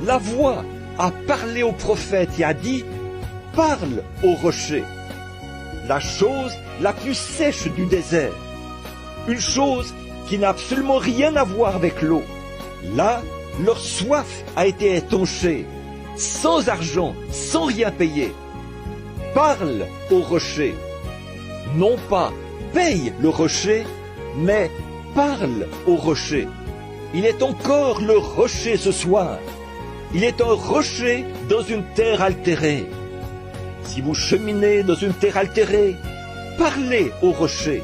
la voix a parlé au prophète et a dit « Parle au rocher ». La chose la plus sèche du désert. Une chose qui n'a absolument rien à voir avec l'eau. Là, leur soif a été étanchée, sans argent, sans rien payer. Parle au rocher. Non pas paye le rocher, mais parle au rocher. Il est encore le rocher ce soir. Il est un rocher dans une terre altérée. Si vous cheminez dans une terre altérée, parlez au rocher.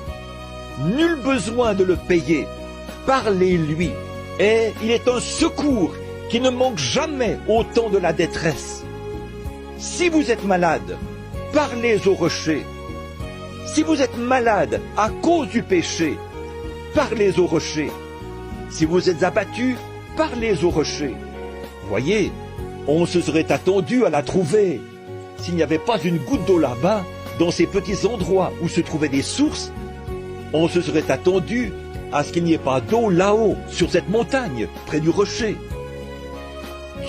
Nul besoin de le payer. Parlez-lui. Et il est un secours qui ne manque jamais au temps de la détresse. Si vous êtes malade, parlez au rocher. Si vous êtes malade à cause du péché, parlez au rocher. Si vous êtes abattu, parlez au rocher. Voyez, on se serait attendu à la trouver. S'il n'y avait pas une goutte d'eau là-bas, dans ces petits endroits où se trouvaient des sources, on se serait attendu à ce qu'il n'y ait pas d'eau là-haut, sur cette montagne, près du rocher.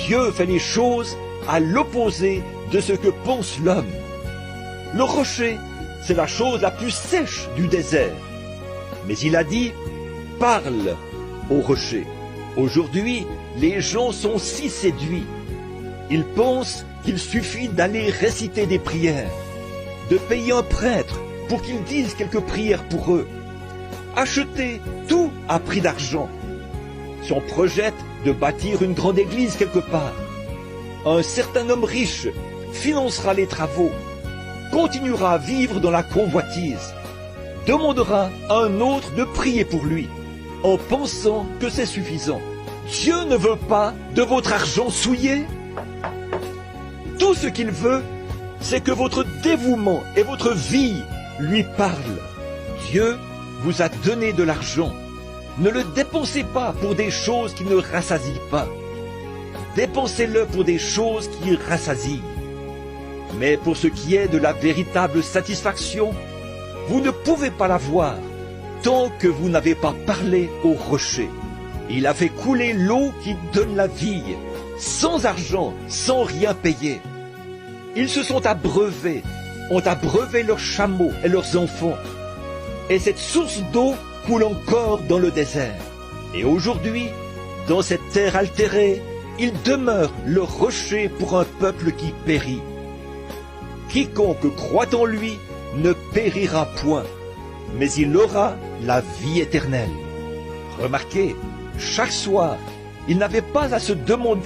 Dieu fait les choses à l'opposé de ce que pense l'homme. Le rocher, c'est la chose la plus sèche du désert. Mais il a dit, parle au rocher. Aujourd'hui, les gens sont si séduits. Ils pensent qu'il suffit d'aller réciter des prières, de payer un prêtre pour qu'il dise quelques prières pour eux, acheter tout à prix d'argent. Si on projette de bâtir une grande église quelque part, un certain homme riche financera les travaux, continuera à vivre dans la convoitise, demandera à un autre de prier pour lui, en pensant que c'est suffisant. Dieu ne veut pas de votre argent souillé. Tout ce qu'il veut, c'est que votre dévouement et votre vie lui parlent. Dieu vous a donné de l'argent. Ne le dépensez pas pour des choses qui ne rassasient pas. Dépensez-le pour des choses qui rassasient. Mais pour ce qui est de la véritable satisfaction, vous ne pouvez pas l'avoir tant que vous n'avez pas parlé au rocher. Il a fait couler l'eau qui donne la vie, sans argent, sans rien payer. Ils se sont abreuvés, ont abreuvé leurs chameaux et leurs enfants. Et cette source d'eau coule encore dans le désert. Et aujourd'hui, dans cette terre altérée, il demeure le rocher pour un peuple qui périt. Quiconque croit en lui ne périra point, mais il aura la vie éternelle. Remarquez, chaque soir, il n'avait pas à se demander